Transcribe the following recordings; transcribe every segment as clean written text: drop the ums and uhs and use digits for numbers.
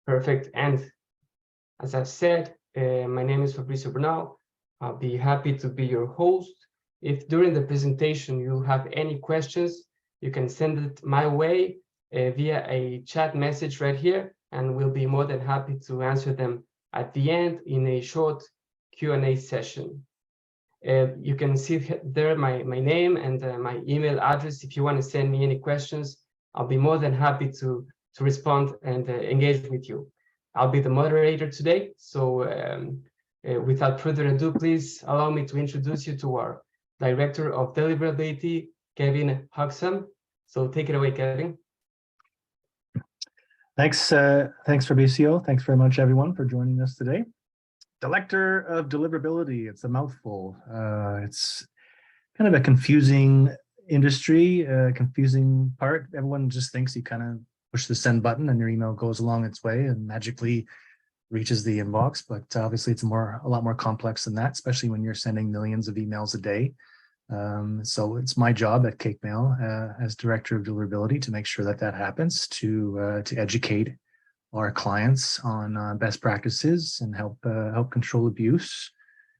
Perfect. And as I said, my name is Fabricio Bernal. I'll be happy to be your host. If during the presentation you have any questions, you can send it my way via a chat message right here, and we'll be more than happy to answer them at the end in a short Q&A session. You can see there my name and my email address. If you want to send me any questions, I'll be more than happy to respond and engage with you. I'll be the moderator today. So without further ado, please allow me to introduce you to our Director of Deliverability, Kevin Huxham. So take it away, Kevin. Thanks, Fabricio. Thanks very much, everyone, for joining us today. Director of Deliverability, it's a mouthful. It's kind of a confusing industry, confusing part. Everyone just thinks you kind of push the send button and your email goes along its way and magically reaches the inbox. But obviously it's a lot more complex than that, especially when you're sending millions of emails a day. So it's my job at CakeMail as Director of Deliverability to make sure that that happens, to educate our clients on best practices and help control abuse,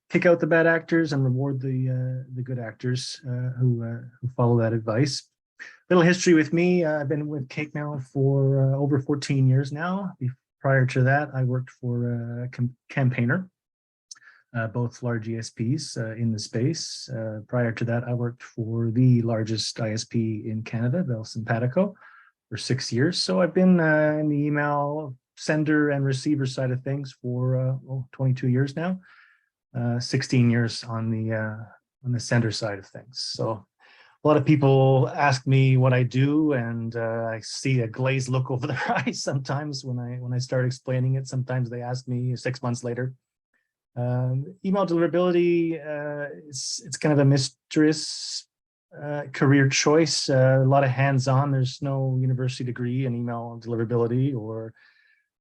kick out the bad actors, and reward the good actors who follow that advice. Little history with me: I've been with CakeMail for over 14 years now. Prior to that, I worked for Campaigner, both large ESPs in the space. Prior to that, I worked for the largest ISP in Canada, Bell Simpatico, for 6 years. So I've been in the email sender and receiver side of things for 22 years now, 16 years on the sender side of things. So a lot of people ask me what I do, and I see a glazed look over their eyes sometimes when I start explaining it. Sometimes they ask me 6 months later. Email deliverability, it's kind of a mysterious career choice, a lot of hands-on. There's no university degree in email deliverability or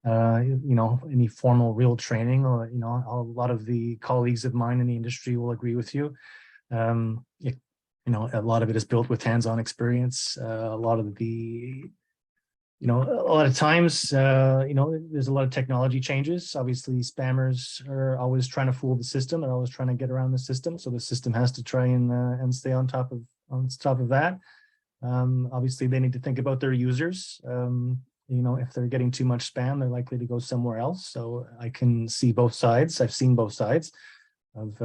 any formal real training. Or a lot of the colleagues of mine in the industry will agree with you. A lot of it is built with hands-on experience. A lot of times, there's a lot of technology changes. Obviously, spammers are always trying to fool the system. They're always trying to get around the system. So the system has to try and stay on top of that. Obviously, they need to think about their users. If they're getting too much spam, they're likely to go somewhere else. So I can see both sides. I've seen both sides of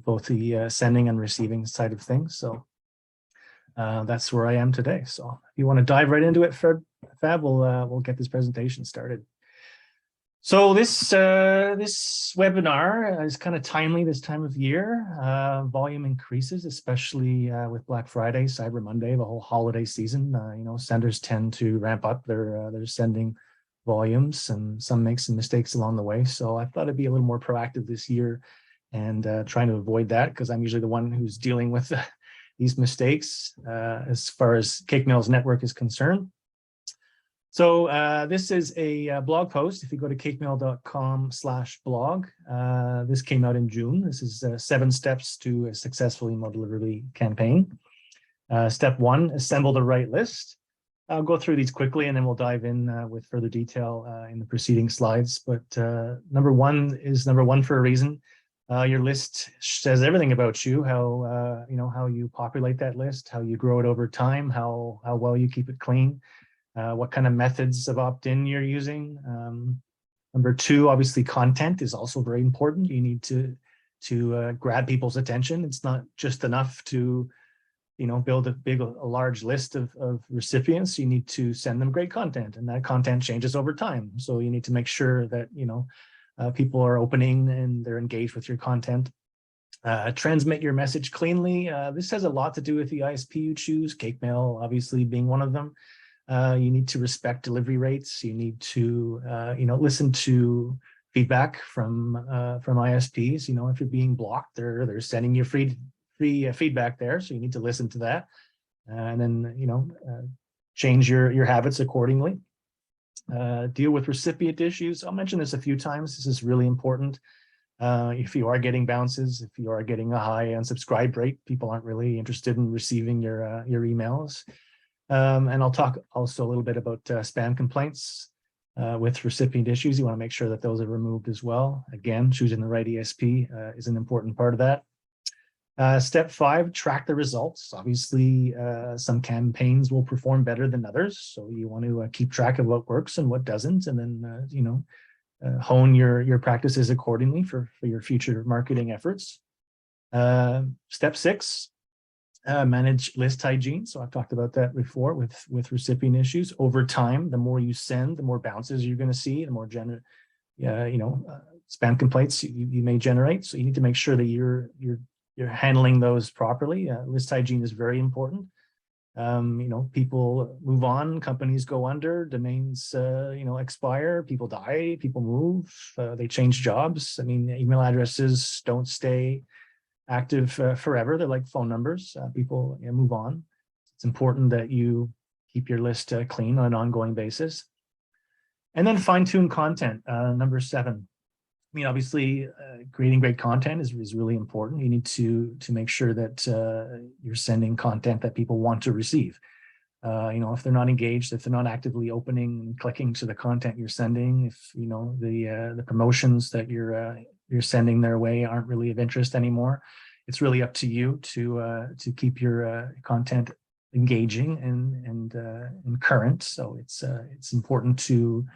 both the sending and receiving side of things. So that's where I am today. So if you want to dive right into it, Fab, we'll get this presentation started. So this webinar is kind of timely this time of year. Volume increases, especially with Black Friday, Cyber Monday, the whole holiday season. Senders tend to ramp up their sending volumes, and some make some mistakes along the way. So I thought it'd be a little more proactive this year and trying to avoid that, because I'm usually the one who's dealing with these mistakes as far as CakeMail's network is concerned. So this is a blog post. If you go to cakemail.com/blog, this came out in June. This is 7 steps to a successful email delivery campaign. Step 1, assemble the right list. I'll go through these quickly and then we'll dive in with further detail in the preceding slides. But number one is number one for a reason. Your list says everything about you, how you populate that list, how you grow it over time, how well you keep it clean. What kind of methods of opt-in you're using. Number 2, obviously, content is also very important. You need to grab people's attention. It's not just enough to, build a large list of recipients. You need to send them great content, and that content changes over time. So you need to make sure that, people are opening and they're engaged with your content. Transmit your message cleanly. This has a lot to do with the ISP you choose, CakeMail obviously being one of them. You need to respect delivery rates. You need to, listen to feedback from ISPs. If you're being blocked, they're sending you free feedback there, so you need to listen to that, and then change your habits accordingly. Deal with recipient issues. I'll mention this a few times. This is really important. If you are getting bounces, if you are getting a high unsubscribe rate, people aren't really interested in receiving your emails. And I'll talk also a little bit about spam complaints. with recipient issues. You want to make sure that those are removed as well. Again, choosing the right ESP is an important part of that. Step 5, track the results. Obviously, some campaigns will perform better than others. So you want to keep track of what works and what doesn't, and then, hone your practices accordingly for your future marketing efforts. Step 6, manage list hygiene. So I've talked about that before with recipient issues. Over time, the more you send, the more bounces you're going to see, the more spam complaints you may generate. So you need to make sure that you're handling those properly. List hygiene is very important. People move on, companies go under, domains, expire, people die, people move, they change jobs. I mean, email addresses don't stay active forever. They're like phone numbers. People move on. It's important that you keep your list clean on an ongoing basis. And then fine-tune content, number 7. I mean, obviously, creating great content is really important. You need to make sure that you're sending content that people want to receive. If they're not engaged, if they're not actively opening and clicking to the content you're sending, if the promotions that you're sending their way aren't really of interest anymore, it's really up to you to keep your content engaging and current. So it's important to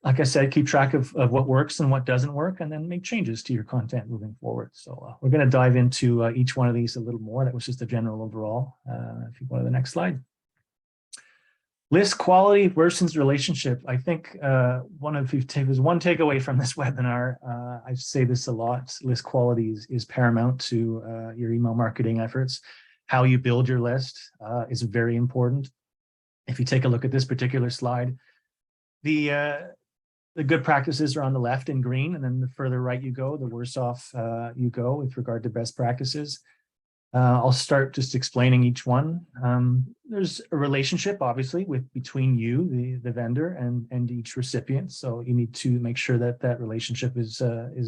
like I said, keep track of what works and what doesn't work, and then make changes to your content moving forward. So we're going to dive into each one of these a little more. That was just a general overall. If you go to the next slide. List quality versus relationship. I think there's one takeaway from this webinar. I say this a lot. List quality is paramount to your email marketing efforts. How you build your list is very important. If you take a look at this particular slide, the good practices are on the left in green, and then the further right you go, the worse off you go with regard to best practices. I'll start just explaining each one. There's a relationship, obviously, between you, the vendor, and each recipient. So you need to make sure that that relationship is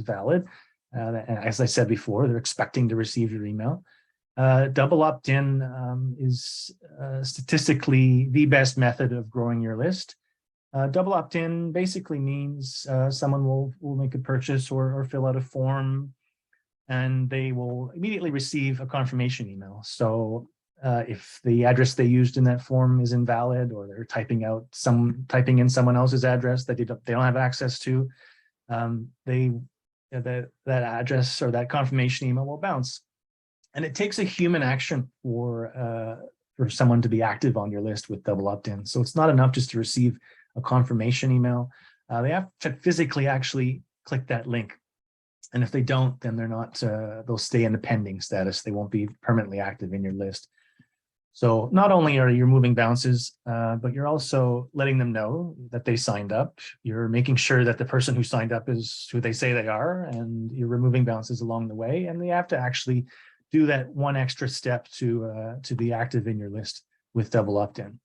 valid. As I said before, they're expecting to receive your email. Double opt-in is statistically the best method of growing your list. Double opt-in basically means someone will make a purchase or fill out a form, and they will immediately receive a confirmation email. So if the address they used in that form is invalid, or they're typing in someone else's address that they don't have access to, that address or that confirmation email will bounce. And it takes a human action for someone to be active on your list with double opt-in. So it's not enough just to receive a confirmation email. They have to physically actually click that link. And if they don't, then they're not, they'll stay in the pending status. They won't be permanently active in your list. So not only are you removing bounces, but you're also letting them know that they signed up. You're making sure that the person who signed up is who they say they are, and you're removing bounces along the way. And they have to actually do that one extra step to be active in your list with double opt-in.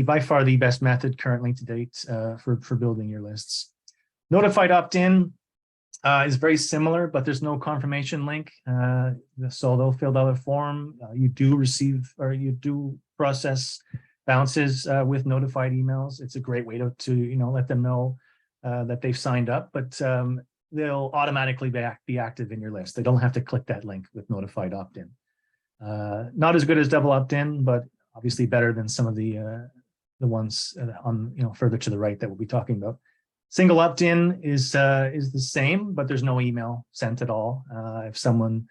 By far the best method currently to date for building your lists. Notified opt-in is very similar, but there's no confirmation link. So they'll fill out a form. You do receive, or you do process bounces with notified emails. It's a great way to let them know that they've signed up, but they'll automatically be active in your list. They don't have to click that link with notified opt-in. Not as good as double opt-in, but obviously better than some of the ones on further to the right that we'll be talking about. Single opt-in is the same, but there's no email sent at all. If someone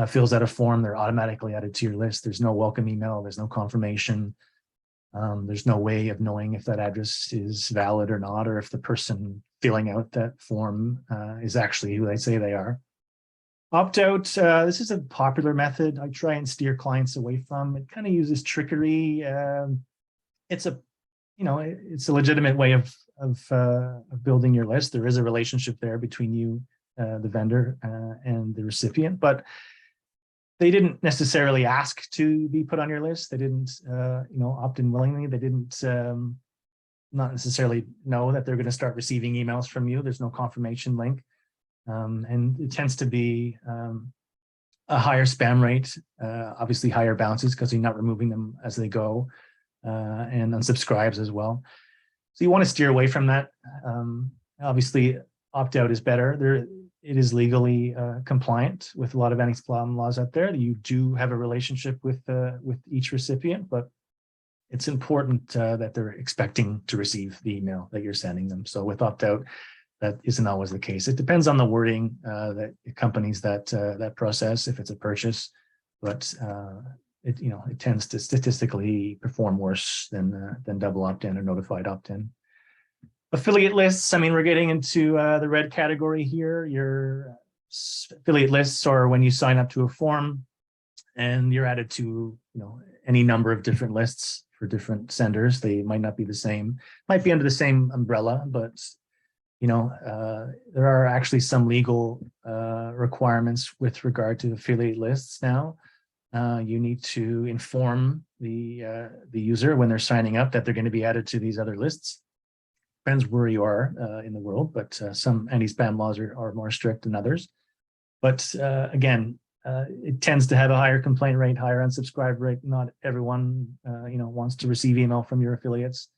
fills out a form, they're automatically added to your list. There's no welcome email. There's no confirmation. There's no way of knowing if that address is valid or not, or if the person filling out that form is actually who they say they are. Opt-out, this is a popular method I try and steer clients away from. It kind of uses trickery. It's a legitimate way of building your list. There is a relationship there between you, the vendor, and the recipient, but they didn't necessarily ask to be put on your list. They didn't, opt in willingly. They didn't not necessarily know that they're going to start receiving emails from you. There's no confirmation link. And it tends to be a higher spam rate, obviously higher bounces because you're not removing them as they go, and unsubscribes as well. So you want to steer away from that. Obviously, opt-out is better. It is legally compliant with a lot of anti-spam laws out there. You do have a relationship with each recipient, but it's important that they're expecting to receive the email that you're sending them. So with opt-out, that isn't always the case. It depends on the wording that companies that process if it's a purchase, but it tends to statistically perform worse than double opt-in or notified opt-in. Affiliate lists. I mean, we're getting into the red category here. Your affiliate lists are when you sign up to a form and you're added to any number of different lists for different senders. They might not be the same, might be under the same umbrella, but there are actually some legal requirements with regard to affiliate lists now. You need to inform the user when they're signing up that they're going to be added to these other lists. Depends where you are in the world, but some anti-spam laws are more strict than others. But again, it tends to have a higher complaint rate, higher unsubscribe rate. Not everyone, wants to receive email from your affiliates.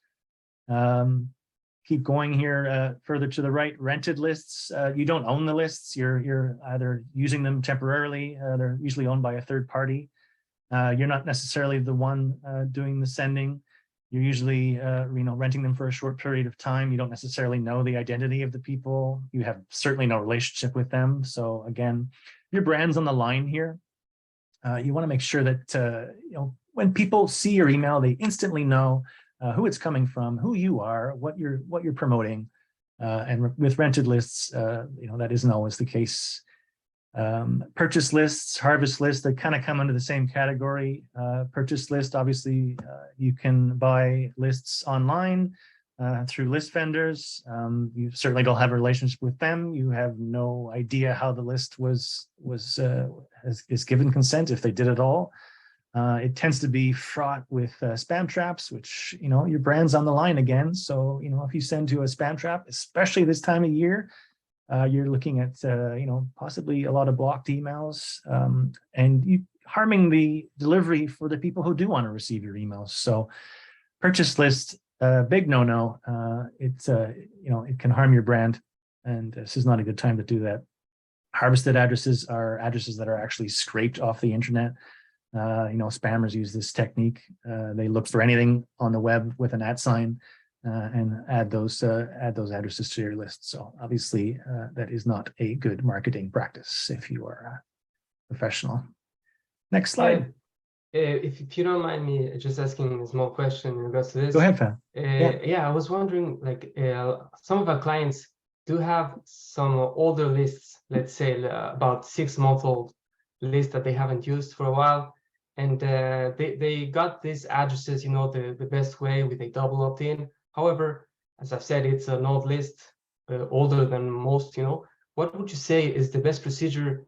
Keep going here further to the right. Rented lists. You don't own the lists. You're either using them temporarily. They're usually owned by a third party. You're not necessarily the one doing the sending. You're usually, renting them for a short period of time. You don't necessarily know the identity of the people. You have certainly no relationship with them. So again, your brand's on the line here. You want to make sure that, when people see your email, they instantly know who it's coming from, who you are, what you're promoting. And with rented lists, that isn't always the case. Purchase lists, harvest lists, they kind of come under the same category. Purchase list, obviously, you can buy lists online through list vendors. You certainly don't have a relationship with them. You have no idea how the list is given consent, if they did at all. It tends to be fraught with spam traps, which, your brand's on the line again. So, if you send to a spam trap, especially this time of year, you're looking at, possibly a lot of blocked emails, and you harming the delivery for the people who do want to receive your emails. So purchase list, big no-no. It can harm your brand, and this is not a good time to do that. Harvested addresses are addresses that are actually scraped off the internet. Spammers use this technique. They look for anything on the web with an @ sign and add those addresses to your list. So obviously, that is not a good marketing practice if you are a professional. Next slide. If you don't mind me just asking a small question in regards to this. Go ahead, Fab. I was wondering, some of our clients do have some older lists, let's say about 6-month-old lists that they haven't used for a while. And they got these addresses, the best way with a double opt-in. However, as I've said, it's an old list, older than most, What would you say is the best procedure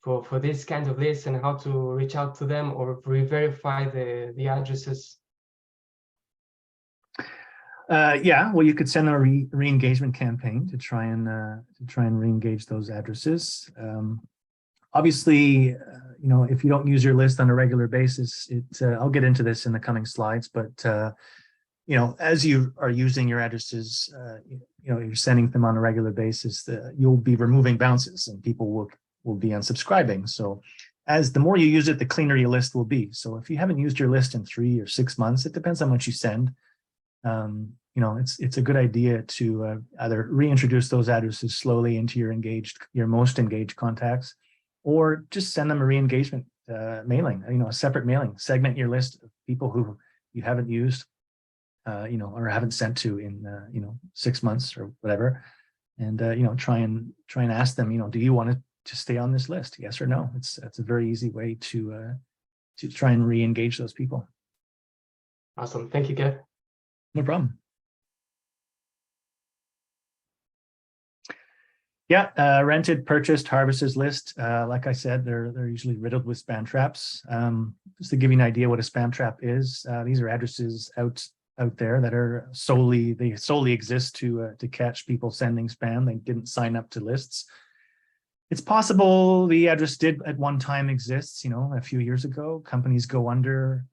for this kind of lists, and how to reach out to them or re-verify the addresses? Well, you could send them a re-engagement campaign to try and re-engage those addresses. Obviously, if you don't use your list on a regular basis, I'll get into this in the coming slides, but as you are using your addresses, you're sending them on a regular basis, you'll be removing bounces and people will be unsubscribing. So the more you use it, the cleaner your list will be. So if you haven't used your list in 3 or 6 months, it depends how much you send. It's a good idea to either reintroduce those addresses slowly into your most engaged contacts, or just send them a re-engagement mailing, a separate mailing. Segment your list of people who you haven't used, or haven't sent to in 6 months or whatever, and try and ask them, do you want to stay on this list? Yes or no. It's a very easy way to try and re-engage those people. Awesome, thank you, Kev. No problem. Rented, purchased, harvested list. Like I said, they're usually riddled with spam traps. Just to give you an idea what a spam trap is, these are addresses out there that are solely exist to catch people sending spam. They didn't sign up to lists. It's possible the address did at one time exist, a few years ago. Companies go under,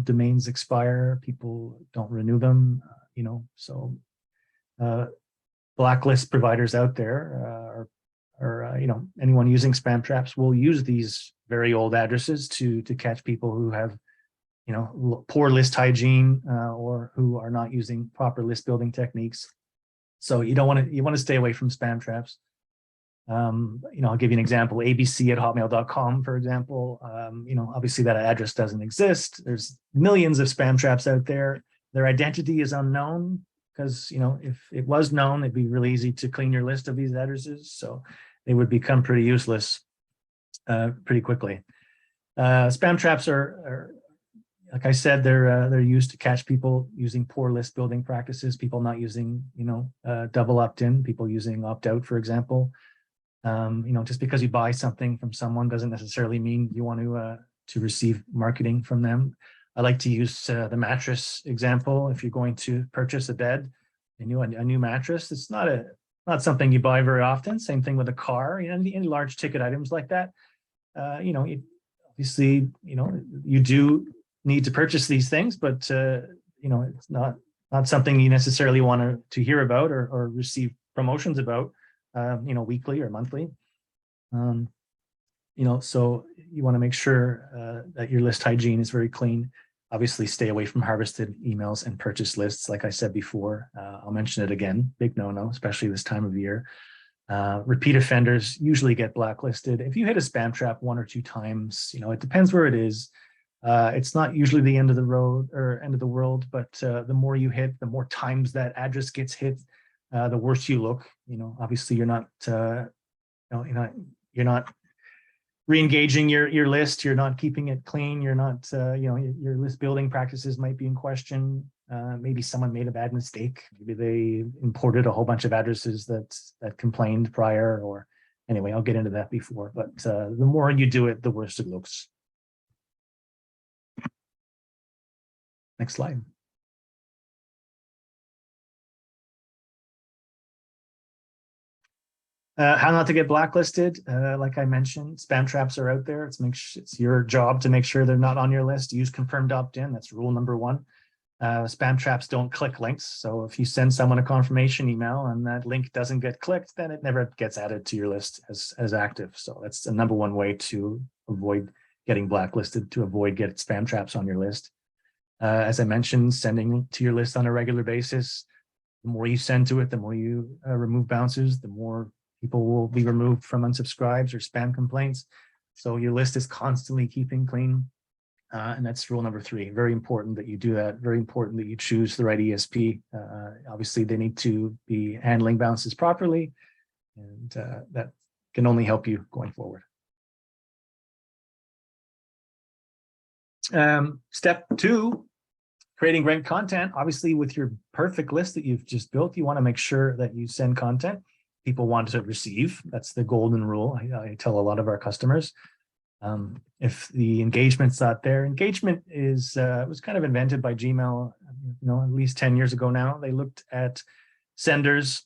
domains expire, people don't renew them. So blacklist providers out there or anyone using spam traps will use these very old addresses to catch people who have poor list hygiene or who are not using proper list building techniques. So you want to stay away from spam traps. I'll give you an example, abc@hotmail.com, for example. Obviously that address doesn't exist. There's millions of spam traps out there. Their identity is unknown because, if it was known, it'd be really easy to clean your list of these addresses. So they would become pretty useless pretty quickly. Spam traps are like I said, they're used to catch people using poor list building practices, people not using, double opt-in, people using opt-out, for example. Just because you buy something from someone doesn't necessarily mean you want to receive marketing from them. I like to use the mattress example. If you're going to purchase a bed, a new mattress, it's not something you buy very often. Same thing with a car, any large ticket items like that. Obviously, you do need to purchase these things, but it's not something you necessarily want to hear about or receive promotions about, weekly or monthly. So you want to make sure that your list hygiene is very clean. Obviously, stay away from harvested emails and purchase lists. Like I said before, I'll mention it again, big no-no, especially this time of year. Repeat offenders usually get blacklisted. If you hit a spam trap 1 or 2 times, it depends where it is. It's not usually the end of the road or end of the world, but the more you hit, the more times that address gets hit, the worse you look. Obviously you're not re-engaging your list, you're not keeping it clean, you're not your list building practices might be in question. Maybe someone made a bad mistake, maybe they imported a whole bunch of addresses that complained prior, or anyway, I'll get into that before, but the more you do it, the worse it looks. Next slide. How not to get blacklisted. Like I mentioned, spam traps are out there. It's your job to make sure they're not on your list. Use confirmed opt-in. That's rule number 1. Spam traps don't click links. So if you send someone a confirmation email and that link doesn't get clicked, then it never gets added to your list as active. So that's the number 1 way to avoid getting blacklisted, to avoid getting spam traps on your list. As I mentioned, sending to your list on a regular basis. The more you send to it, the more you remove bounces, the more people will be removed from unsubscribes or spam complaints. So your list is constantly keeping clean. And that's rule number 3. Very important that you do that. Very important that you choose the right ESP. Obviously, they need to be handling bounces properly. And that can only help you going forward. Step 2, creating great content. Obviously, with your perfect list that you've just built, you want to make sure that you send content people want to receive. That's the golden rule. I tell a lot of our customers. If the engagement's not there, engagement was kind of invented by Gmail, at least 10 years ago now. They looked at senders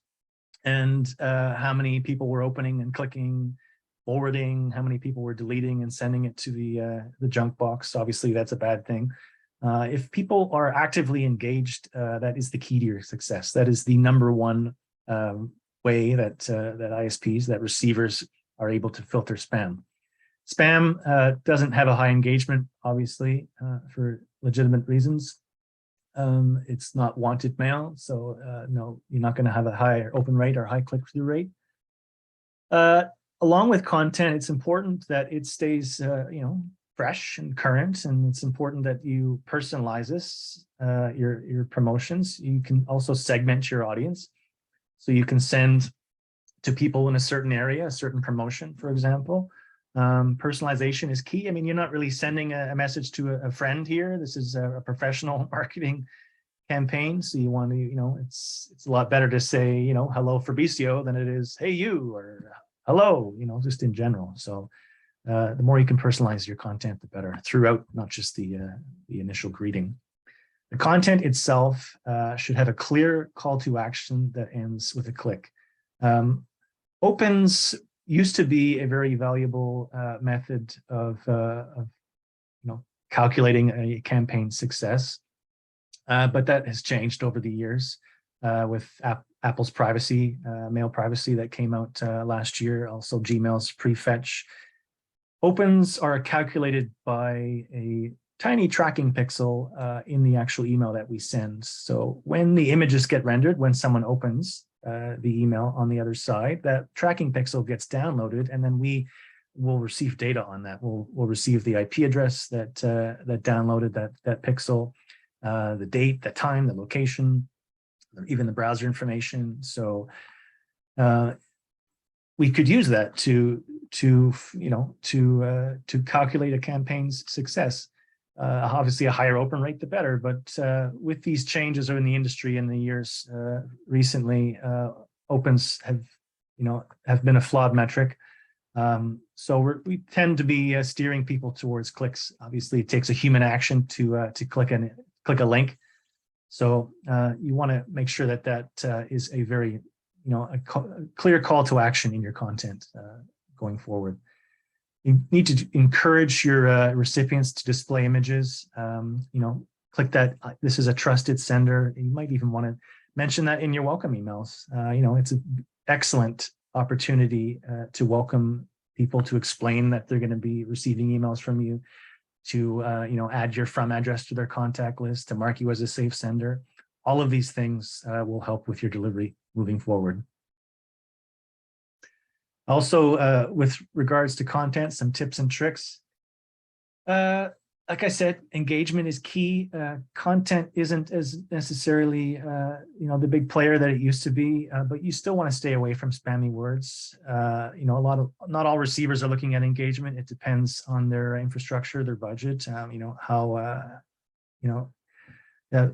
and how many people were opening and clicking, forwarding, how many people were deleting and sending it to the junk box. Obviously, that's a bad thing. If people are actively engaged, that is the key to your success. That is the number 1 way that ISPs, that receivers are able to filter spam. Spam doesn't have a high engagement, obviously, for legitimate reasons. It's not wanted mail, so no, you're not going to have a high open rate or high click-through rate. Along with content, it's important that it stays, fresh and current, and it's important that you personalize this, your promotions. You can also segment your audience. So you can send to people in a certain area, a certain promotion, for example. Personalization is key. I mean, you're not really sending a message to a friend here. This is a professional marketing campaign. So you want to, it's a lot better to say, hello Fabricio than it is, hey you, or hello, just in general. So the more you can personalize your content, the better throughout, not just the initial greeting. The content itself should have a clear call to action that ends with a click. Opens used to be a very valuable method of calculating a campaign success. but that has changed over the years with Apple's privacy, mail privacy that came out last year. Also, Gmail's prefetch. Opens are calculated by a tiny tracking pixel in the actual email that we send. So when the images get rendered, when someone opens the email on the other side, that tracking pixel gets downloaded, and then we will receive data on that. We'll receive the IP address that downloaded that pixel, the date, the time, the location, even the browser information. So we could use that to calculate a campaign's success. Obviously, a higher open rate, the better. But with these changes in the industry in the years recently, opens have been a flawed metric. So we tend to be steering people towards clicks. Obviously, it takes a human action to click a link. So you want to make sure that is a very a clear call to action in your content going forward. You need to encourage your recipients to display images. Click that. This is a trusted sender. You might even want to mention that in your welcome emails. It's an excellent opportunity to welcome people, to explain that they're going to be receiving emails from you, to add your from address to their contact list, to mark you as a safe sender. All of these things will help with your delivery moving forward. Also, with regards to content, some tips and tricks. Like I said, engagement is key. Content isn't as necessarily, the big player that it used to be, but you still want to stay away from spammy words. Not all receivers are looking at engagement. It depends on their infrastructure, their budget,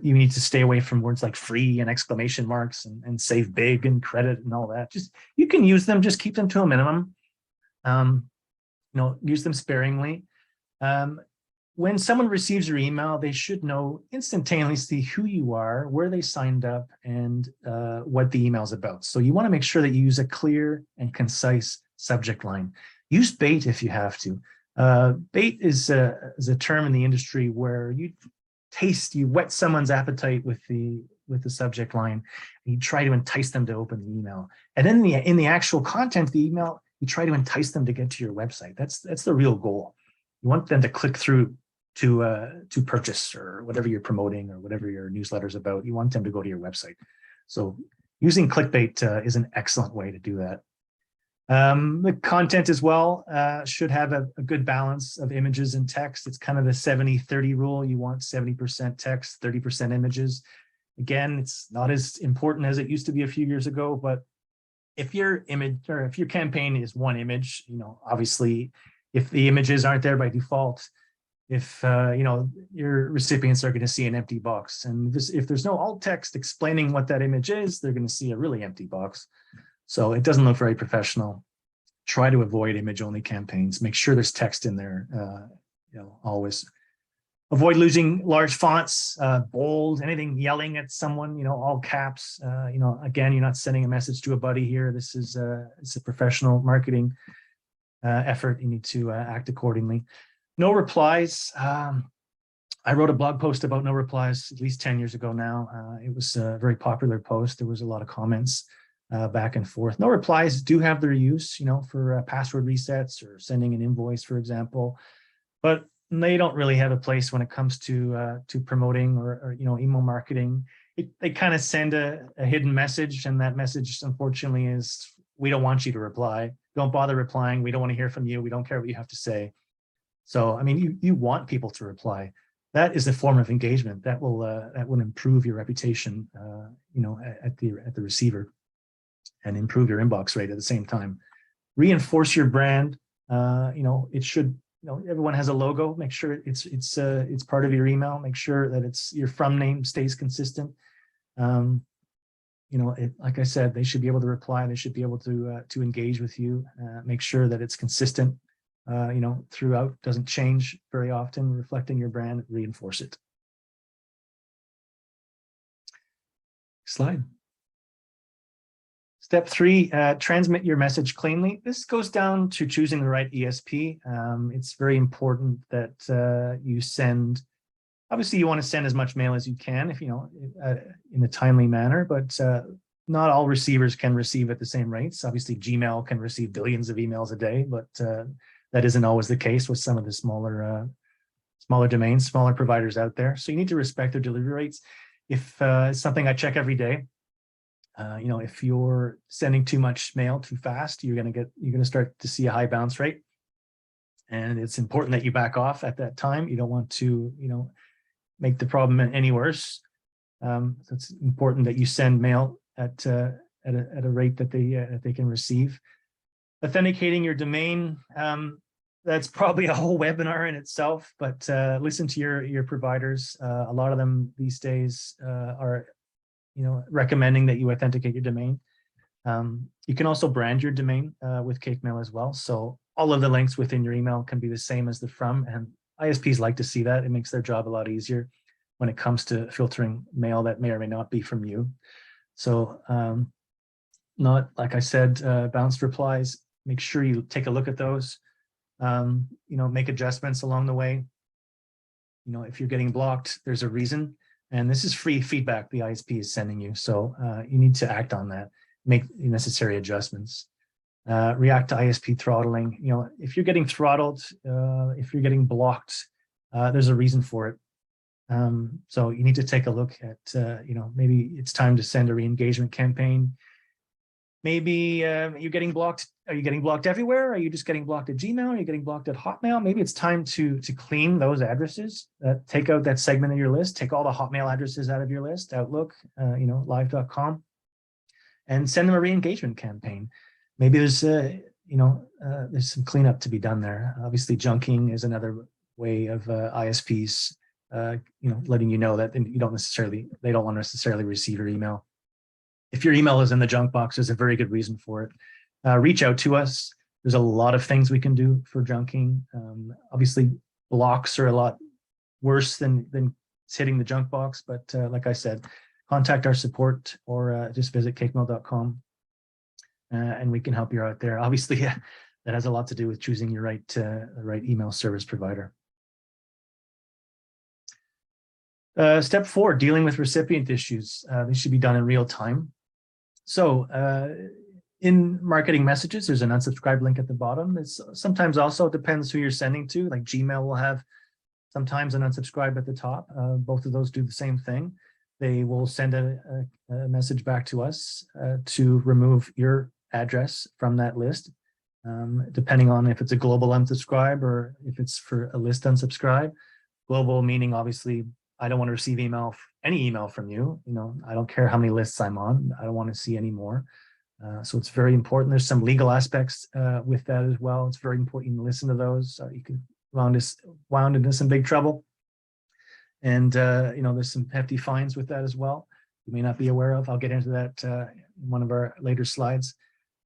you need to stay away from words like free and exclamation marks and save big and credit and all that. Just, you can use them, just keep them to a minimum. Use them sparingly. When someone receives your email, they should know instantaneously who you are, where they signed up, and what the email is about. So you want to make sure that you use a clear and concise subject line. Use bait if you have to. Bait is a term in the industry where you whet someone's appetite with the subject line, and you try to entice them to open the email. And then in the actual content of the email, you try to entice them to get to your website. That's the real goal. You want them to click through to purchase, or whatever you're promoting, or whatever your newsletter's about. You want them to go to your website. So using clickbait is an excellent way to do that. The content as well should have a good balance of images and text. It's kind of the 70-30 rule. You want 70% text, 30% images. Again, it's not as important as it used to be a few years ago, but if your image, or if your campaign is one image, obviously, if the images aren't there by default, if your recipients are going to see an empty box, and if there's no alt text explaining what that image is, they're going to see a really empty box. So it doesn't look very professional. Try to avoid image-only campaigns. Make sure there's text in there. Always avoid using large fonts, bold, anything yelling at someone. All caps. Again, you're not sending a message to a buddy here. This is it's a professional marketing effort. You need to act accordingly. No replies. I wrote a blog post about no replies at least 10 years ago now. It was a very popular post. There was a lot of comments back and forth. No replies do have their use, for password resets or sending an invoice, for example, but they don't really have a place when it comes to promoting or email marketing. They kind of send a hidden message, and that message, unfortunately, is, we don't want you to reply. Don't bother replying. We don't want to hear from you. We don't care what you have to say. So, I mean, you want people to reply. That is a form of engagement that will improve your reputation, at the receiver, and improve your inbox rate at the same time. Reinforce your brand. It should. Everyone has a logo. Make sure it's part of your email. Make sure that your from name stays consistent. Like I said, they should be able to reply. They should be able to engage with you. Make sure that it's consistent. Throughout, doesn't change very often, reflecting your brand. Reinforce it. Slide. Step 3, transmit your message cleanly. This goes down to choosing the right ESP. It's very important that you send Obviously, you want to send as much mail as you can, if in a timely manner, but not all receivers can receive at the same rates. Obviously, Gmail can receive billions of emails a day, but that isn't always the case with some of the smaller domains, smaller providers out there. So you need to respect their delivery rates. If it's something I check every day, if you're sending too much mail too fast, you're going to start to see a high bounce rate. And it's important that you back off at that time. You don't want to, make the problem any worse. So it's important that you send mail at a rate that they can receive. Authenticating your domain, that's probably a whole webinar in itself, but listen to your providers. A lot of them these days are recommending that you authenticate your domain. You can also brand your domain with Cake Mail as well. So all of the links within your email can be the same as the from, and ISPs like to see that. It makes their job a lot easier when it comes to filtering mail that may or may not be from you. So not, like I said, bounced replies, make sure you take a look at those, make adjustments along the way. If you're getting blocked, there's a reason. And this is free feedback the ISP is sending you. So you need to act on that, make necessary adjustments. React to ISP throttling. If you're getting throttled, if you're getting blocked, there's a reason for it. So you need to take a look at, maybe it's time to send a re-engagement campaign. Maybe you're getting blocked. Are you getting blocked everywhere? Are you just getting blocked at Gmail? Are you getting blocked at Hotmail? Maybe it's time to clean those addresses. Take out that segment of your list. Take all the Hotmail addresses out of your list, Outlook, live.com, and send them a re-engagement campaign. Maybe there's there's some cleanup to be done there. Obviously, junking is another way of ISPs letting you know that they don't want to necessarily receive your email. If your email is in the junk box, there's a very good reason for it. Reach out to us. There's a lot of things we can do for junking. Obviously, blocks are a lot worse than hitting the junk box, but like I said, contact our support or just visit cakemail.com and we can help you out there. Obviously, that has a lot to do with choosing your right email service provider. Step 4, dealing with recipient issues. These should be done in real time. So in marketing messages, there's an unsubscribe link at the bottom. It's sometimes also depends who you're sending to. Like Gmail will have sometimes an unsubscribe at the top. Both of those do the same thing. They will send a message back to us to remove your address from that list, depending on if it's a global unsubscribe or if it's for a list unsubscribe. Global meaning obviously I don't want to receive any email from you. I don't care how many lists I'm on. I don't want to see any more. So it's very important. There's some legal aspects with that as well. It's very important you listen to those. You can wound into some big trouble. And there's some hefty fines with that as well. You may not be aware of. I'll get into that in one of our later slides.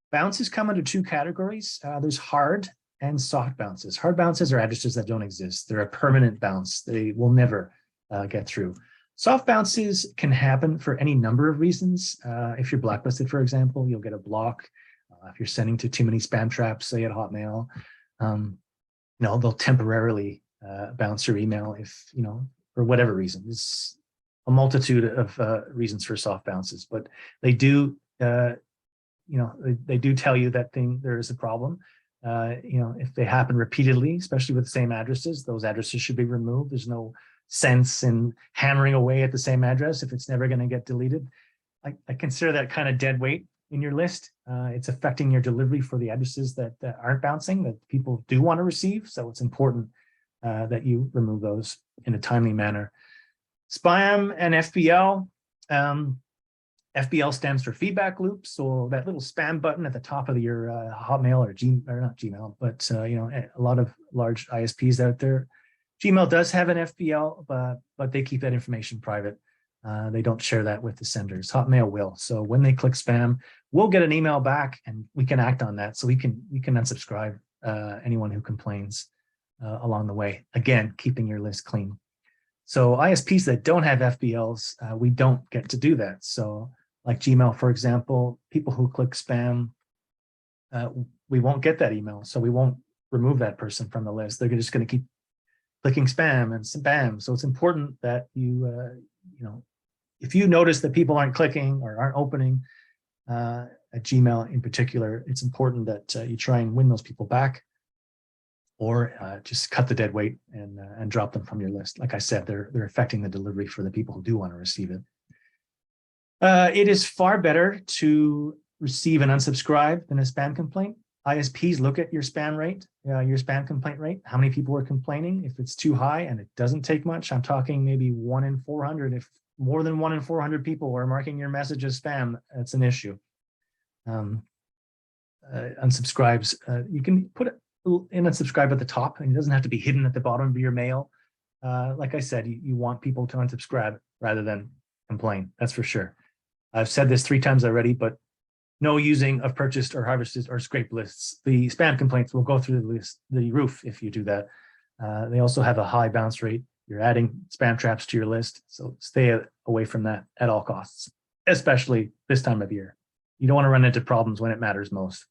Bounces come under 2 categories. There's hard and soft bounces. Hard bounces are addresses that don't exist. They're a permanent bounce. They will never get through. Soft bounces can happen for any number of reasons. If you're blacklisted, for example, you'll get a block. If you're sending to too many spam traps, say at Hotmail, they'll temporarily bounce your email if, for whatever reason. It's a multitude of reasons for soft bounces, but they do, they do tell you that there is a problem. If they happen repeatedly, especially with the same addresses, those addresses should be removed. There's no sense in hammering away at the same address if it's never going to get deleted. I consider that kind of dead weight in your list. It's affecting your delivery for the addresses that aren't bouncing, that people do want to receive. So it's important that you remove those in a timely manner. Spam and FBL. FBL stands for feedback loop. So that little spam button at the top of your Hotmail or not Gmail, but a lot of large ISPs out there. Gmail does have an FBL, but they keep that information private. They don't share that with the senders. Hotmail will. So when they click spam, we'll get an email back and we can act on that. So we can unsubscribe anyone who complains along the way. Again, keeping your list clean. So ISPs that don't have FBLs, we don't get to do that. So like Gmail, for example, people who click spam, we won't get that email. So we won't remove that person from the list. They're just going to keep clicking spam and spam. So it's important that if you notice that people aren't clicking or aren't opening at Gmail in particular, it's important that you try and win those people back, or just cut the dead weight and drop them from your list. Like I said, they're affecting the delivery for the people who do want to receive it. It is far better to receive an unsubscribe than a spam complaint. ISPs look at your spam rate, your spam complaint rate, how many people are complaining. If it's too high and it doesn't take much, I'm talking maybe 1 in 400. If more than 1 in 400 people are marking your message as spam, that's an issue. Unsubscribes, you can put an unsubscribe at the top, and it doesn't have to be hidden at the bottom of your mail. Like I said, you want people to unsubscribe rather than complain, that's for sure. I've said this 3 times already, but no using of purchased or harvested or scraped lists. The spam complaints will go through the roof if you do that. They also have a high bounce rate. You're adding spam traps to your list, so stay away from that at all costs, especially this time of year. You don't want to run into problems when it matters most.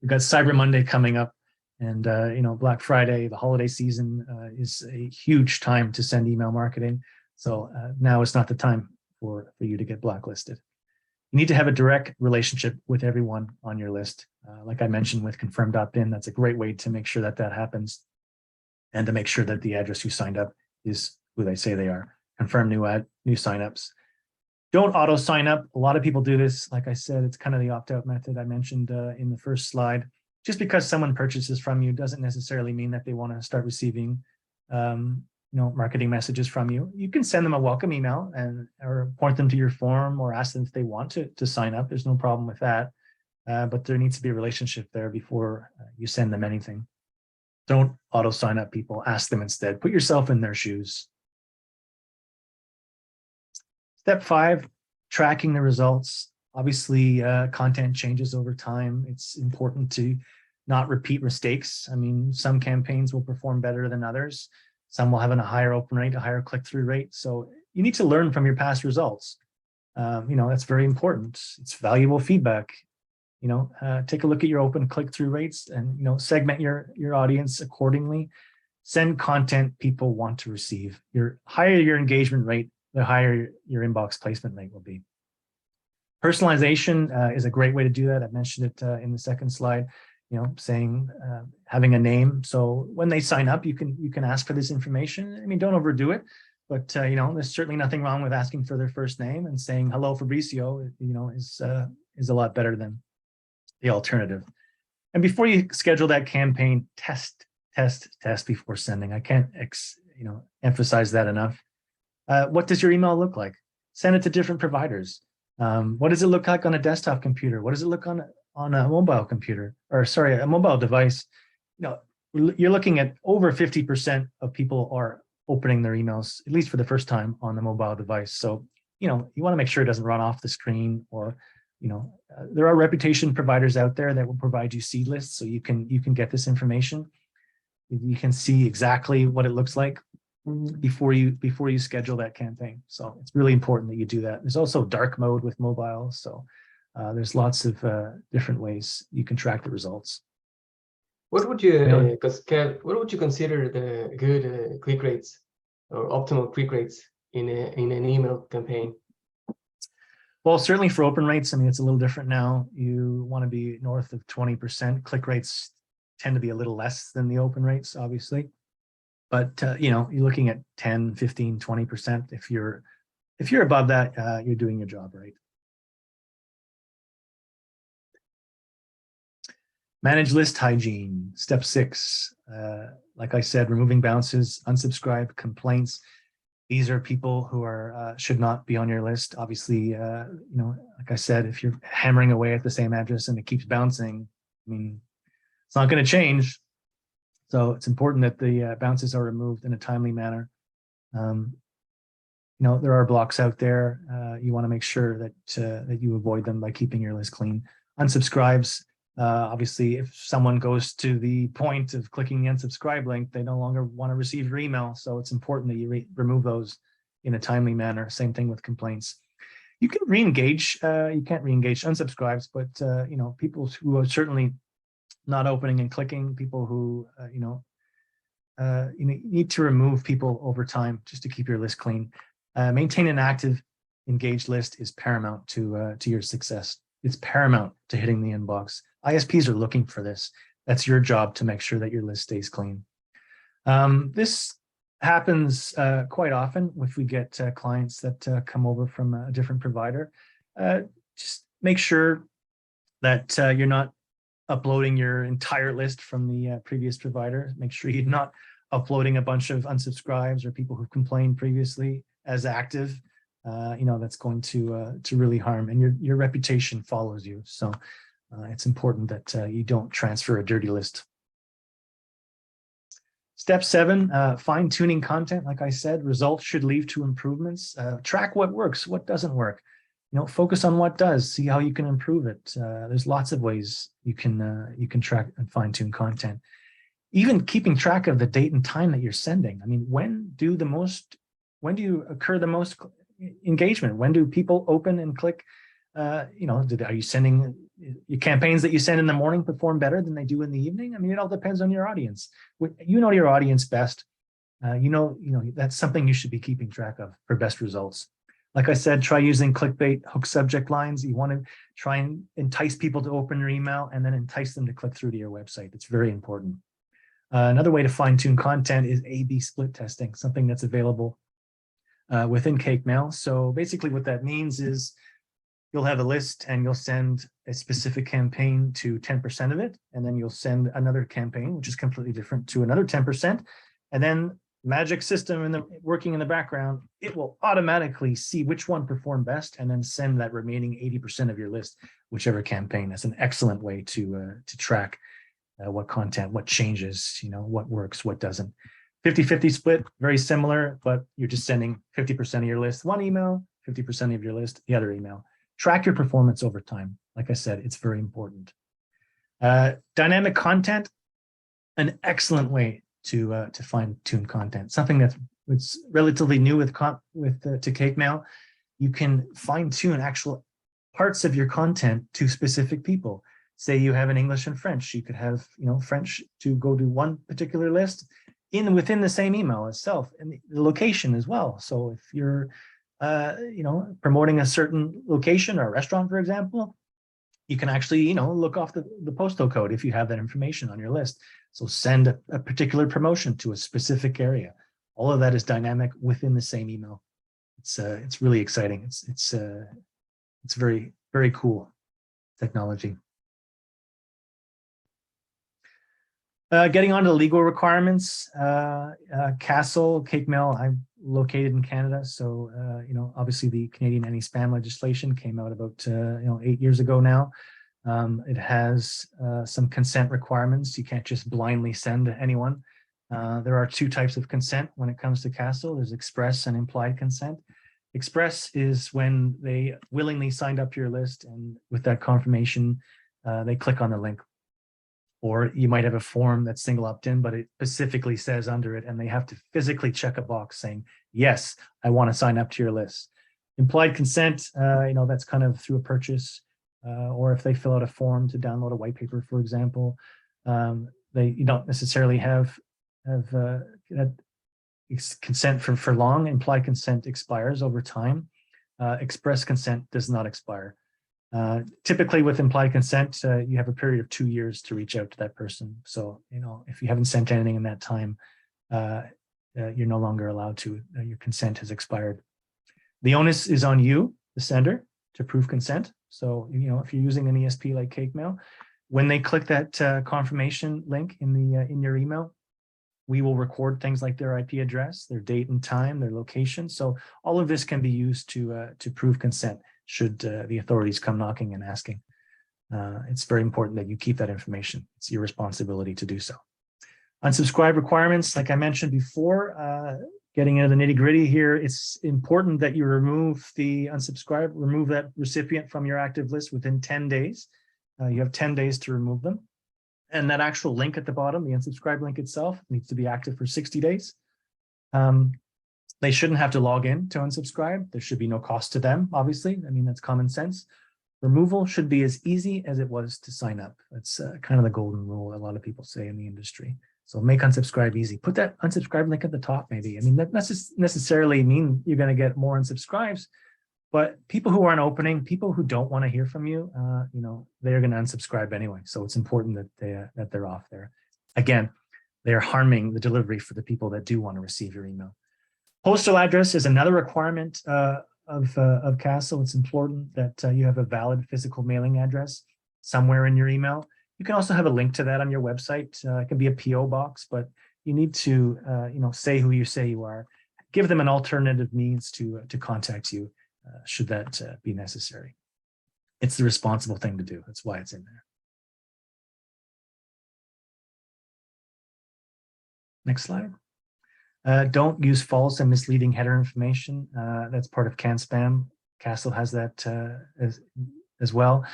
We've got Cyber Monday coming up, and Black Friday, the holiday season is a huge time to send email marketing. So now is not the time for you to get blacklisted. You need to have a direct relationship with everyone on your list. Like I mentioned with confirm.bin, that's a great way to make sure that happens, and to make sure that the address you signed up is who they say they are. Confirm new signups. Don't auto sign up. A lot of people do this. Like I said, it's kind of the opt-out method I mentioned in the first slide. Just because someone purchases from you doesn't necessarily mean that they want to start receiving marketing messages from you. You can send them a welcome email or point them to your form, or ask them if they want to sign up. There's no problem with that. But there needs to be a relationship there before you send them anything. Don't auto sign up people. Ask them instead. Put yourself in their shoes. Step 5, tracking the results. Obviously, content changes over time. It's important to not repeat mistakes. I mean, some campaigns will perform better than others. Some will have a higher open rate, a higher click-through rate. So you need to learn from your past results. That's very important. It's valuable feedback. Take a look at your open click-through rates and, segment your audience accordingly. Send content people want to receive. The higher your engagement rate, the higher your inbox placement rate will be. Personalization is a great way to do that. I mentioned it in the second slide. Saying having a name. So when they sign up, you can ask for this information. I mean, don't overdo it, but there's certainly nothing wrong with asking for their first name, and saying hello Fabricio, is a lot better than the alternative. And before you schedule that campaign, test before sending. I can't emphasize that enough. What does your email look like? Send it to different providers. What does it look like on a desktop computer? What does it look on a mobile computer, or sorry, a mobile device? You're looking at over 50% of people are opening their emails, at least for the first time, on the mobile device. So, you want to make sure it doesn't run off the screen, or, there are reputation providers out there that will provide you seed lists, so you can get this information. You can see exactly what it looks like before you schedule that campaign. So it's really important that you do that. There's also dark mode with mobile, so there's lots of different ways you can track the results. What would you, what would you consider the good click rates or optimal click rates in an email campaign? Well, certainly for open rates, I mean, it's a little different now. You want to be north of 20%. Click rates tend to be a little less than the open rates, obviously. But, you're looking at 10, 15, 20%. If you're above that, you're doing your job right. Manage list hygiene. Step 6. Like I said, removing bounces, unsubscribe, complaints. These are people who should not be on your list. Obviously, like I said, if you're hammering away at the same address and it keeps bouncing, I mean, it's not going to change. So it's important that the bounces are removed in a timely manner. There are blocks out there. You want to make sure that you avoid them by keeping your list clean. Unsubscribes. Obviously, if someone goes to the point of clicking the unsubscribe link, they no longer want to receive your email. So it's important that you remove those in a timely manner. Same thing with complaints. You can re-engage. You can't re-engage unsubscribes, but people who are certainly not opening and clicking, people who you need to remove people over time just to keep your list clean. Maintain an active, engaged list is paramount to your success. It's paramount to hitting the inbox. ISPs are looking for this. That's your job to make sure that your list stays clean. This happens quite often if we get clients that come over from a different provider. Just make sure that you're not uploading your entire list from the previous provider. Make sure you're not uploading a bunch of unsubscribes or people who complained previously as active. That's going to really harm, and your reputation follows you. So it's important that you don't transfer a dirty list. Step 7, fine-tuning content. Like I said, results should lead to improvements. Track what works, what doesn't work. Focus on what does, see how you can improve it. There's lots of ways you can track and fine-tune content. Even keeping track of the date and time that you're sending. I mean, when do you occur the most engagement? When do people open and click? Are you sending your campaigns that you send in the morning perform better than they do in the evening? I mean, it all depends on your audience. You know your audience best. That's something you should be keeping track of for best results. Like I said, try using clickbait hook subject lines. You want to try and entice people to open your email and then entice them to click through to your website. It's very important. Another way to fine-tune content is A/B split testing, something that's available within CakeMail. So basically what that means is you'll have a list and you'll send a specific campaign to 10% of it. And then you'll send another campaign, which is completely different, to another 10%. And then magic system working in the background, it will automatically see which one performed best and then send that remaining 80% of your list, whichever campaign. That's an excellent way to track what content, what changes, what works, what doesn't. 50-50 split, very similar, but you're just sending 50% of your list one email, 50% of your list the other email. Track your performance over time. Like I said, it's very important. Dynamic content, an excellent way to fine-tune content. Something that's relatively new to CakeMail. You can fine-tune actual parts of your content to specific people. Say you have an English and French. You could have French to go to one particular list within the same email itself, and the location as well. So if you're promoting a certain location or a restaurant, for example, you can actually, look off the postal code if you have that information on your list. So send a particular promotion to a specific area. All of that is dynamic within the same email. It's really exciting. It's very, very cool technology. Getting on to the legal requirements, Castle, CakeMail, I'm located in Canada. So, obviously the Canadian anti-spam legislation came out about, 8 years ago now. It has some consent requirements. You can't just blindly send to anyone. There are 2 types of consent when it comes to Castle. There's express and implied consent. Express is when they willingly signed up to your list, and with that confirmation, they click on the link. Or you might have a form that's single opt-in, but it specifically says under it, and they have to physically check a box saying, yes, I want to sign up to your list. Implied consent, that's kind of through a purchase, or if they fill out a form to download a white paper, for example, you don't necessarily have consent for long. Implied consent expires over time. Express consent does not expire. Typically with implied consent, you have a period of 2 years to reach out to that person. So, if you haven't sent anything in that time, you're no longer allowed to, your consent has expired. The onus is on you, the sender, to prove consent. So, if you're using an ESP like CakeMail, when they click that confirmation link in your email, we will record things like their IP address, their date and time, their location. So all of this can be used to prove consent should the authorities come knocking and asking. It's very important that you keep that information. It's your responsibility to do so. Unsubscribe requirements, like I mentioned before, getting into the nitty-gritty here, it's important that you remove that recipient from your active list within 10 days. You have 10 days to remove them. And that actual link at the bottom, the unsubscribe link itself, needs to be active for 60 days. They shouldn't have to log in to unsubscribe. There should be no cost to them, obviously. I mean, that's common sense. Removal should be as easy as it was to sign up. That's kind of the golden rule a lot of people say in the industry. So make unsubscribe easy. Put that unsubscribe link at the top, maybe. I mean, that doesn't necessarily mean you're going to get more unsubscribes, but people who aren't opening, people who don't want to hear from you, you know, they're going to unsubscribe anyway. So it's important that they're off there. Again, they're harming the delivery for the people that do want to receive your email. Postal address is another requirement of Castle. It's important that you have a valid physical mailing address somewhere in your email. You can also have a link to that on your website. It can be a PO box, but you need to, you know, say who you say you are. Give them an alternative means to contact you, should that be necessary. It's the responsible thing to do. That's why it's in there. Next slide. Don't use false and misleading header information. That's part of CAN-SPAM. Castle has that as well.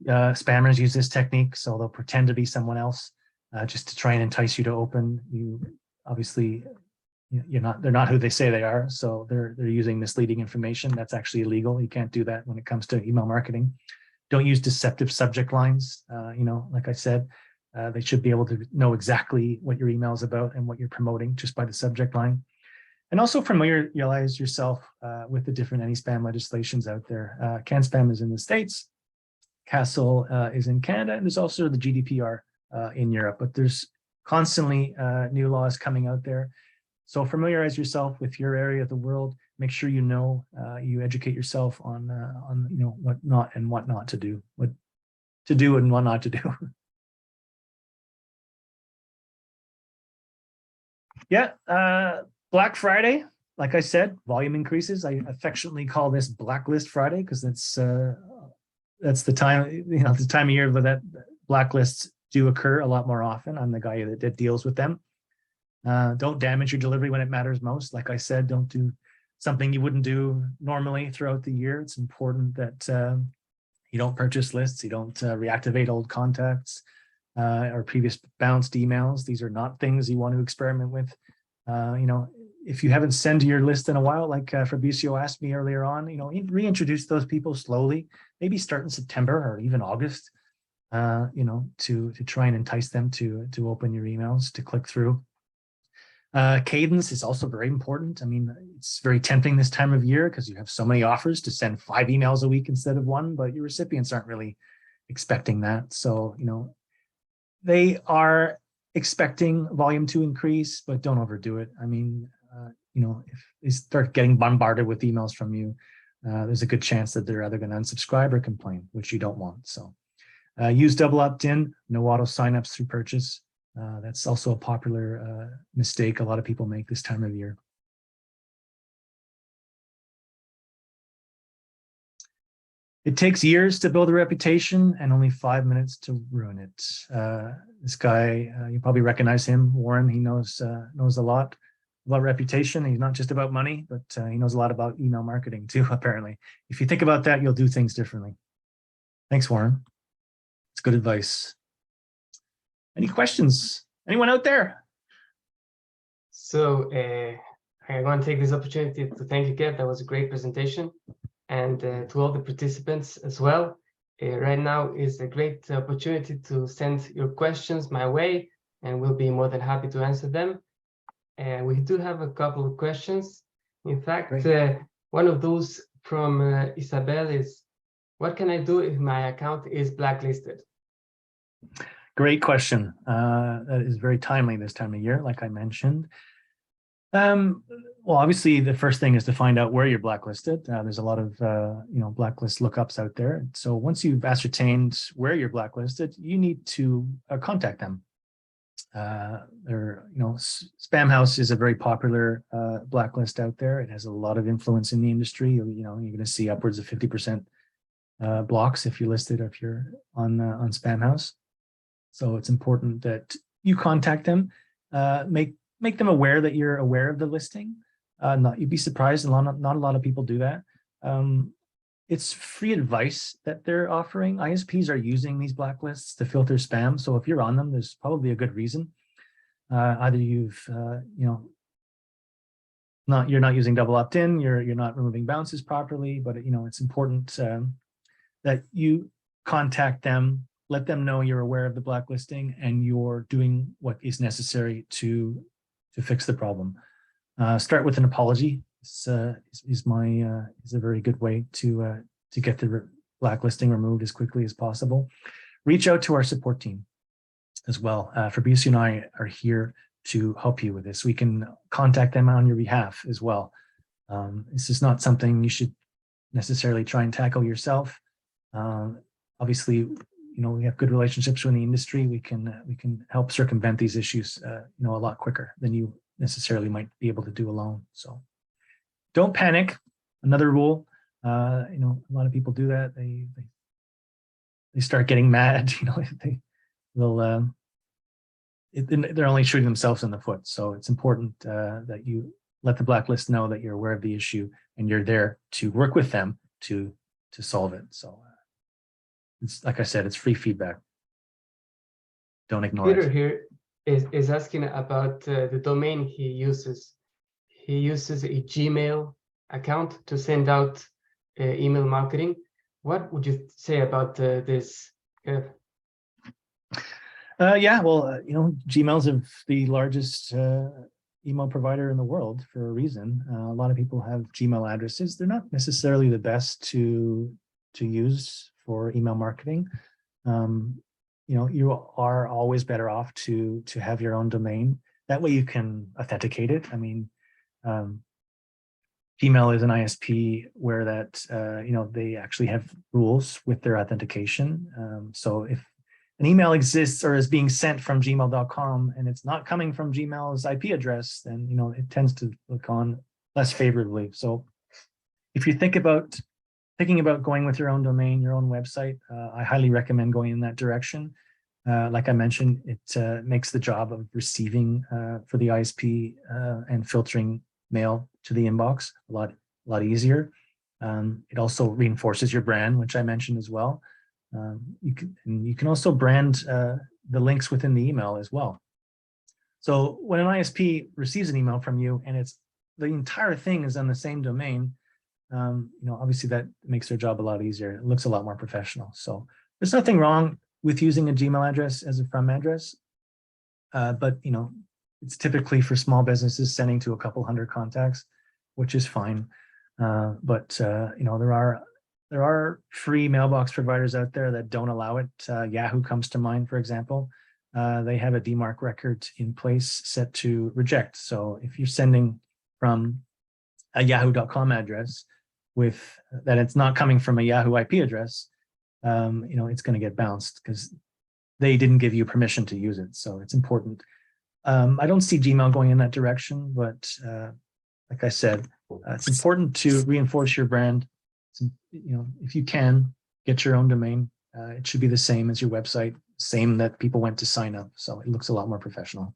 Spammers use this technique, so they'll pretend to be someone else just to try and entice you to open. You obviously, they're not who they say they are, so they're using misleading information. That's actually illegal. You can't do that when it comes to email marketing. Don't use deceptive subject lines. You know, like I said, they should be able to know exactly what your email is about and what you're promoting just by the subject line. And also familiarize yourself with the different anti-spam legislations out there. CAN-SPAM is in the States. Castle is in Canada, and there's also the GDPR in Europe, but there's constantly new laws coming out there. So familiarize yourself with your area of the world. Make sure you know, you educate yourself on you know, what not and what not to do, what to do and what not to do. Yeah, Black Friday, like I said, volume increases. I affectionately call this Blacklist Friday because that's the time, you know, the time of year where that blacklists do occur a lot more often. I'm the guy that deals with them. Don't damage your delivery when it matters most. Like I said, don't do something you wouldn't do normally throughout the year. It's important that you don't purchase lists, you don't reactivate old contacts or previous bounced emails. These are not things you want to experiment with. You know, if you haven't sent your list in a while, like Fabricio asked me earlier on, you know, reintroduce those people slowly, maybe start in September or even August, you know, to try and entice them to open your emails, to click through. Cadence is also very important. I mean, it's very tempting this time of year because you have so many offers to send 5 emails a week instead of 1, but your recipients aren't really expecting that. So, you know, they are expecting volume to increase, but don't overdo it. I mean, you know, if they start getting bombarded with emails from you, there's a good chance that they're either going to unsubscribe or complain, which you don't want. So use double opt-in, no auto signups through purchase. That's also a popular mistake a lot of people make this time of year. It takes years to build a reputation and only 5 minutes to ruin it. This guy, you probably recognize him, Warren. He knows a lot about reputation. He's not just about money, but he knows a lot about email marketing too, apparently. If you think about that, you'll do things differently. Thanks, Warren. It's good advice. Any questions? Anyone out there? So I want to take this opportunity to thank you, Kev. That was a great presentation. And to all the participants as well. Right now is a great opportunity to send your questions my way, and we'll be more than happy to answer them. We do have a couple of questions. In fact, one of those from Isabel is, what can I do if my account is blacklisted? Great question. That is very timely this time of year, like I mentioned. Well, obviously, the first thing is to find out where you're blacklisted. There's a lot of you know, blacklist lookups out there. So once you've ascertained where you're blacklisted, you need to contact them. You know, Spamhaus is a very popular blacklist out there. It has a lot of influence in the industry. You know, you're going to see upwards of 50% blocks if you're listed, or if you're on Spamhaus. So it's important that you contact them, make them aware that you're aware of the listing. You'd be surprised, not a lot of people do that. It's free advice that they're offering. ISPs are using these blacklists to filter spam. So if you're on them, there's probably a good reason. Either you've, you know, you're not using double opt-in, you're not removing bounces properly, but you know, it's important that you contact them let them know you're aware of the blacklisting and you're doing what is necessary to fix the problem. Start with an apology. Is a very good way to get the blacklisting removed as quickly as possible. Reach out to our support team as well. Fabricio and I are here to help you with this. We can contact them on your behalf as well. This is not something you should necessarily try and tackle yourself. Obviously, we have good relationships in the industry. We can help circumvent these issues, a lot quicker than you necessarily might be able to do alone. So don't panic. Another rule, a lot of people do that. They start getting mad, they're only shooting themselves in the foot. So it's important that you let the blacklist know that you're aware of the issue and you're there to work with them to solve it. So it's like I said, it's free feedback. Don't ignore Peter it. here is asking about the domain he uses. He uses a Gmail account to send out email marketing. What would you say about this? Yeah, well, Gmail's the largest email provider in the world for a reason. A lot of people have Gmail addresses. They're not necessarily the best to use for email marketing. You are always better off to have your own domain. That way you can authenticate it. I mean, Gmail is an ISP where that, they actually have rules with their authentication. So if an email exists or is being sent from gmail.com and it's not coming from Gmail's IP address, then, it tends to look on less favorably. So if you thinking about going with your own domain, your own website, I highly recommend going in that direction. Like I mentioned, it makes the job of receiving for the ISP and filtering mail to the inbox a lot easier. It also reinforces your brand, which I mentioned as well. You can also brand the links within the email as well. So when an ISP receives an email from you and the entire thing is on the same domain, obviously that makes their job a lot easier. It looks a lot more professional. So there's nothing wrong with using a Gmail address as a from address, but it's typically for small businesses sending to a couple hundred contacts, which is fine. But there are free mailbox providers out there that don't allow it. Yahoo comes to mind, for example. They have a DMARC record in place set to reject. So if you're sending from a yahoo.com address with that, it's not coming from a Yahoo IP address, it's going to get bounced because they didn't give you permission to use it. So it's important. I don't see Gmail going in that direction, but like I said, it's important to reinforce your brand. If you can get your own domain, it should be the same as your website, same that people went to sign up. So it looks a lot more professional.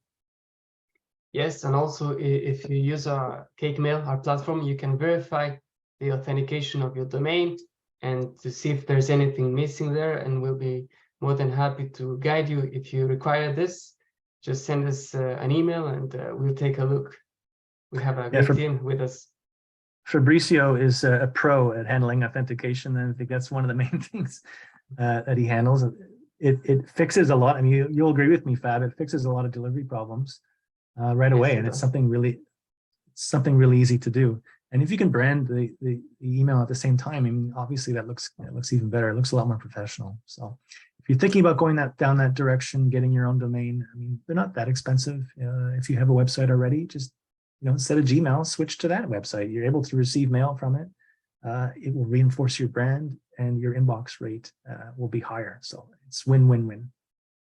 Yes, and also if you use our CakeMail, our platform, you can verify the authentication of your domain and to see if there's anything missing there, and we'll be more than happy to guide you if you require this. Just send us an email and we'll take a look. We have a great team with us. Fabricio is a pro at handling authentication, and I think that's one of the main things that he handles. It fixes a lot. I mean, you'll agree with me, Fab. It fixes a lot of delivery problems right away, and it's something really easy to do. And if you can brand the email at the same time, I mean, obviously that looks even better. It looks a lot more professional. So if you're thinking about going down that direction, getting your own domain, I mean, they're not that expensive. If you have a website already, just instead of Gmail, switch to that website. You're able to receive mail from it. It will reinforce your brand, and your inbox rate will be higher. So it's win-win-win.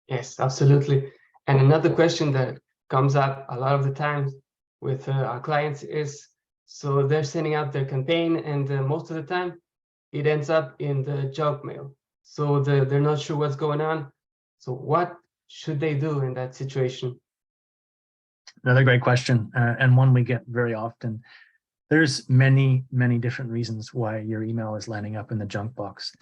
Yes, absolutely. And another question that comes up a lot of the times with our clients is, so they're sending out their campaign, and most of the time it ends up in the junk mail. So they're not sure what's going on. So what should they do in that situation? Another great question, and one we get very often. There's many different reasons why your email is landing up in the junk box.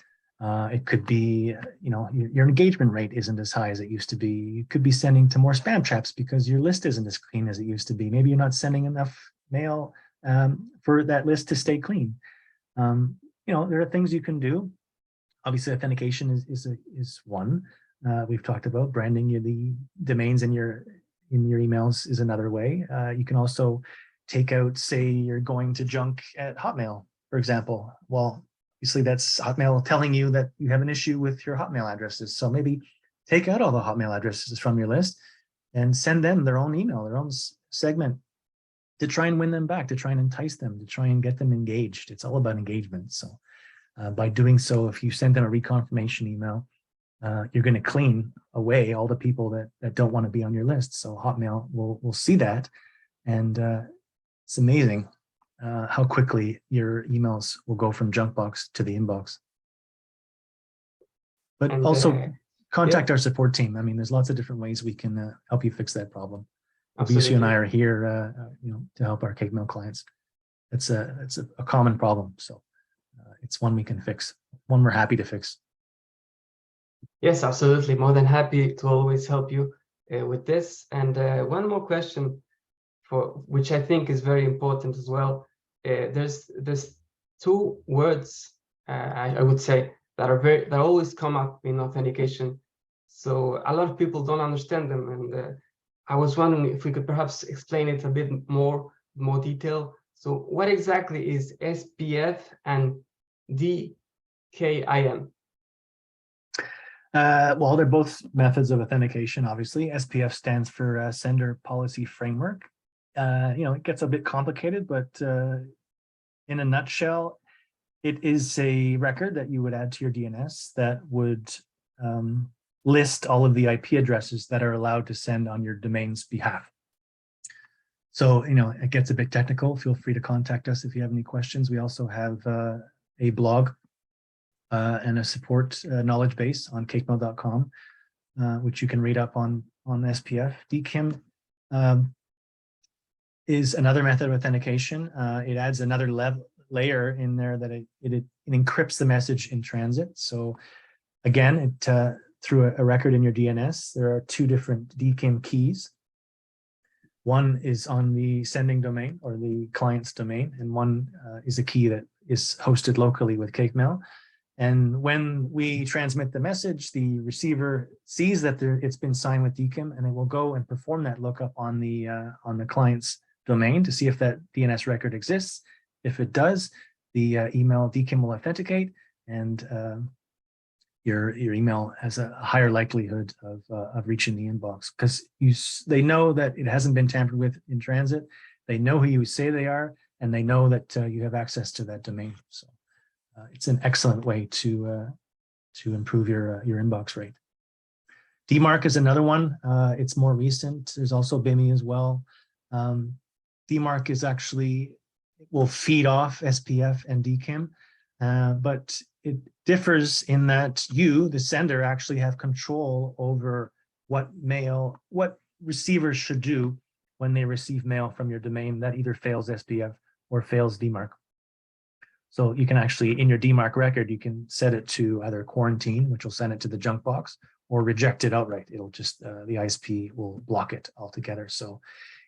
It could be, your engagement rate isn't as high as it used to be. You could be sending to more spam traps because your list isn't as clean as it used to be. Maybe you're not sending enough mail for that list to stay clean. There are things you can do. Obviously, authentication is one. We've talked about branding the domains in your emails is another way. You can also take out, say you're going to junk at Hotmail, for example. Well, obviously that's Hotmail telling you that you have an issue with your Hotmail addresses. So maybe take out all the Hotmail addresses from your list and send them their own email, their own segment, to try and win them back, to try and entice them, to try and get them engaged. It's all about engagement. So by doing so, if you send them a reconfirmation email, you're going to clean away all the people that don't want to be on your list. So Hotmail will see that, and it's amazing how quickly your emails will go from junk box to the inbox. But And, also contact yeah. our support team. I mean, there's lots of different ways we can help you fix that problem. Absolutely. Fabricio and I are here, to help our Cake Mail clients. It's a common problem, so it's one we can fix. One we're happy to fix. Yes, absolutely. More than happy to always help you with this. And one more question, for which I think is very important as well. There's two words I would say that always come up in authentication. So a lot of people don't understand them, and I was wondering if we could perhaps explain it a bit more detail. So what exactly is SPF and DKIM? Well, they're both methods of authentication, obviously. SPF stands for Sender Policy Framework. It gets a bit complicated, but in a nutshell, it is a record that you would add to your DNS that would list all of the IP addresses that are allowed to send on your domain's behalf. So, it gets a bit technical. Feel free to contact us if you have any questions. We also have a blog and a support knowledge base on cakemail.com, which you can read up on SPF. DKIM is another method of authentication. It adds another layer in there that it encrypts the message in transit. So again, through a record in your DNS, there are two different DKIM keys. One is on the sending domain or the client's domain, and one is a key that is hosted locally with Cake Mail. And when we transmit the message, the receiver sees that it's been signed with DKIM, and it will go and perform that lookup on the client's domain to see if that DNS record exists. If it does, the email DKIM will authenticate, and your email has a higher likelihood of reaching the inbox, because they know that it hasn't been tampered with in transit. They know who you say they are, and they know that you have access to that domain. So it's an excellent way to improve your inbox rate. DMARC is another one. It's more recent. There's also BIMI as well. DMARC is actually will feed off SPF and DKIM, but it differs in that you, the sender, actually have control over what receivers should do when they receive mail from your domain that either fails SPF or fails DMARC. So you can actually, in your DMARC record, you can set it to either quarantine, which will send it to the junk box, or reject it outright. It'll just, the ISP will block it altogether. So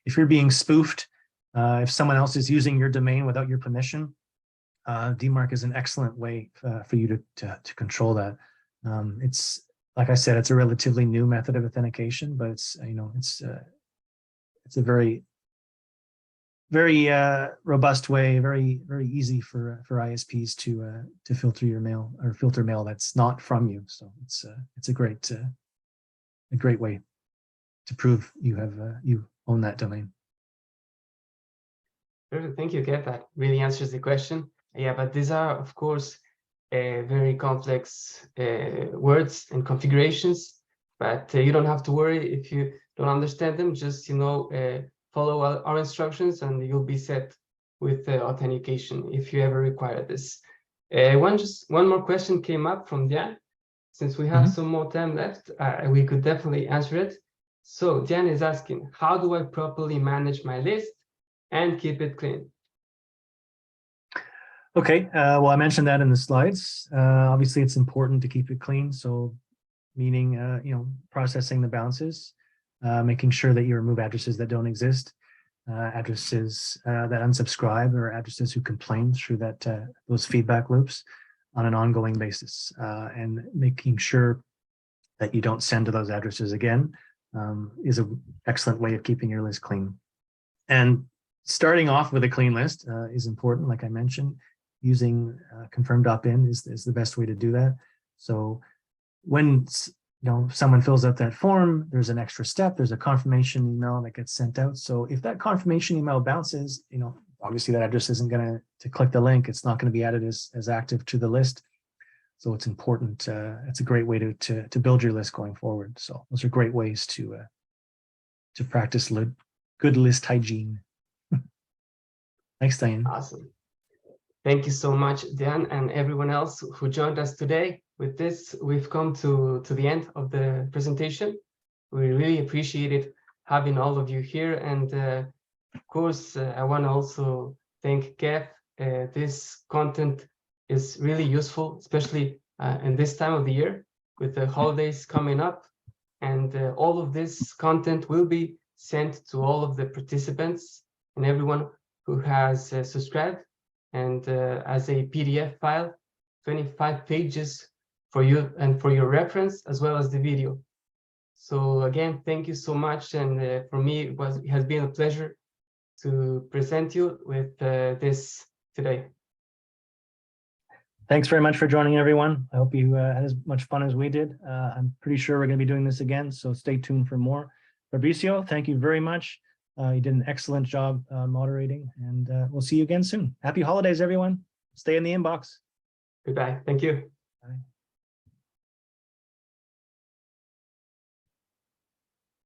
if you're being spoofed, if someone else is using your domain without your permission, DMARC is an excellent way for you to control that. It's, like I said, it's a relatively new method of authentication, but it's a very robust way, very easy for ISPs to filter your mail or filter mail that's not from you. So it's a great way to prove you own that domain. Thank you, Kev. That really answers the question. Yeah, but these are, of course, very complex words and configurations. But you don't have to worry if you don't understand them. Just follow our instructions, and you'll be set with authentication if you ever require this. One more question came up from Diane. Since we have some more time left, we could definitely answer it. So Diane is asking, how do I properly manage my list and keep it clean? Okay, well, I mentioned that in the slides. Obviously, it's important to keep it clean. So meaning, processing the bounces, making sure that you remove addresses that don't exist, addresses that unsubscribe, or addresses who complain through those feedback loops. on an ongoing basis, and making sure that you don't send to those addresses again is an excellent way of keeping your list clean. And starting off with a clean list is important. Like I mentioned, using confirmed opt-in is the best way to do that. So when someone fills out that form, there's an extra step, there's a confirmation email that gets sent out. So if that confirmation email bounces, obviously that address isn't going to click the link. It's not going to be added as active to the list. So it's important. It's a great way to build your list going forward. So those are great ways to practice good list hygiene. Thanks, Diane. Awesome. Thank you so much, Dan, and everyone else who joined us today. With this, we've come to the end of the presentation. We really appreciated having all of you here. And of course, I want to also thank Kev. This content is really useful, especially in this time of the year with the holidays coming up. And all of this content will be sent to all of the participants and everyone who has subscribed, and as a PDF file, 25 pages for you and for your reference, as well as the video. So again, thank you so much. And for me, it has been a pleasure to present you with this today. Thanks very much for joining, everyone. I hope you had as much fun as we did. I'm pretty sure we're going to be doing this again, so stay tuned for more. Fabricio, thank you very much. You did an excellent job moderating, and we'll see you again soon. Happy holidays, everyone. Stay in the inbox. Goodbye. Thank you.